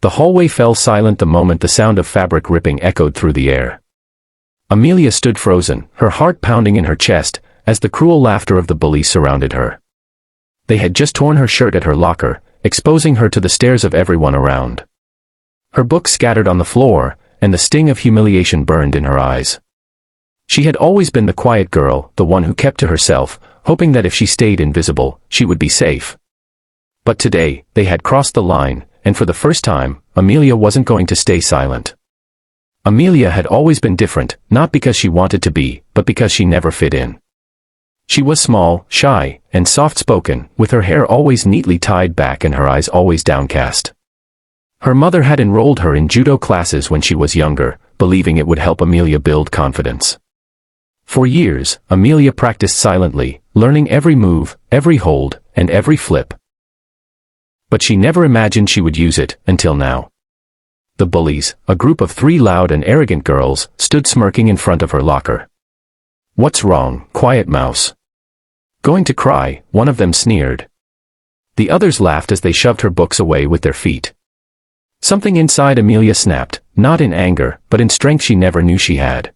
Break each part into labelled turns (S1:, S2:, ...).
S1: The hallway fell silent the moment the sound of fabric ripping echoed through the air. Amelia stood frozen, her heart pounding in her chest, as the cruel laughter of the bullies surrounded her. They had just torn her shirt at her locker, exposing her to the stares of everyone around. Her books scattered on the floor, and the sting of humiliation burned in her eyes. She had always been the quiet girl, the one who kept to herself, hoping that if she stayed invisible, she would be safe. But today, they had crossed the line, and for the first time, Amelia wasn't going to stay silent. Amelia had always been different, not because she wanted to be, but because she never fit in. She was small, shy, and soft-spoken, with her hair always neatly tied back and her eyes always downcast. Her mother had enrolled her in judo classes when she was younger, believing it would help Amelia build confidence. For years, Amelia practiced silently, learning every move, every hold, and every flip. But she never imagined she would use it, until now. The bullies, a group of 3 loud and arrogant girls, stood smirking in front of her locker. "What's wrong, quiet mouse? Going to cry?" one of them sneered. The others laughed as they shoved her books away with their feet. Something inside Amelia snapped, not in anger, but in strength she never knew she had.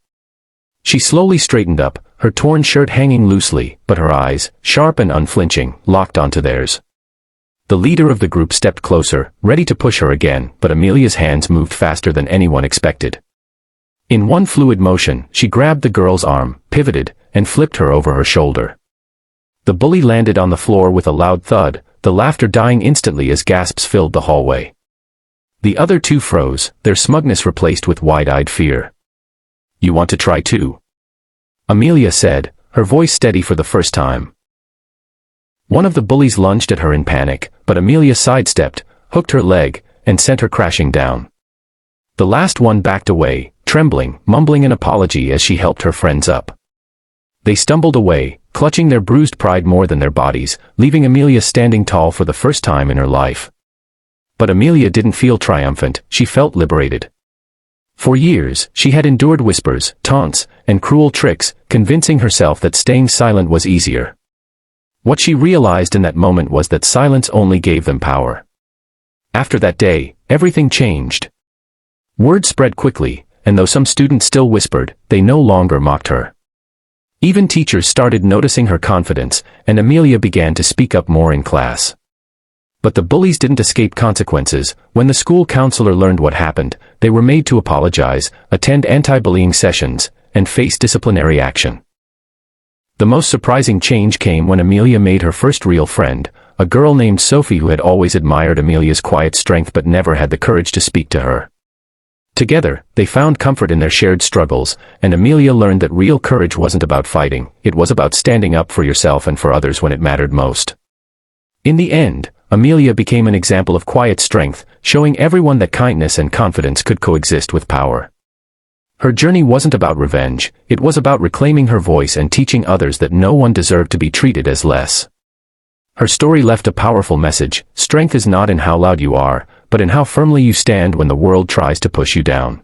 S1: She slowly straightened up, her torn shirt hanging loosely, but her eyes, sharp and unflinching, locked onto theirs. The leader of the group stepped closer, ready to push her again, but Amelia's hands moved faster than anyone expected. In one fluid motion, she grabbed the girl's arm, pivoted, and flipped her over her shoulder. The bully landed on the floor with a loud thud, the laughter dying instantly as gasps filled the hallway. The other 2 froze, their smugness replaced with wide-eyed fear. "You want to try too?" Amelia said, her voice steady for the first time. One of the bullies lunged at her in panic, but Amelia sidestepped, hooked her leg, and sent her crashing down. The last one backed away, trembling, mumbling an apology as she helped her friends up. They stumbled away, clutching their bruised pride more than their bodies, leaving Amelia standing tall for the first time in her life. But Amelia didn't feel triumphant, she felt liberated. For years, she had endured whispers, taunts, and cruel tricks, convincing herself that staying silent was easier. What she realized in that moment was that silence only gave them power. After that day, everything changed. Word spread quickly, and though some students still whispered, they no longer mocked her. Even teachers started noticing her confidence, and Amelia began to speak up more in class. But the bullies didn't escape consequences. When the school counselor learned what happened, they were made to apologize, attend anti-bullying sessions, and face disciplinary action. The most surprising change came when Amelia made her first real friend, a girl named Sophie who had always admired Amelia's quiet strength but never had the courage to speak to her. Together, they found comfort in their shared struggles, and Amelia learned that real courage wasn't about fighting, it was about standing up for yourself and for others when it mattered most. In the end, Amelia became an example of quiet strength, showing everyone that kindness and confidence could coexist with power. Her journey wasn't about revenge, it was about reclaiming her voice and teaching others that no one deserved to be treated as less. Her story left a powerful message: strength is not in how loud you are, but in how firmly you stand when the world tries to push you down.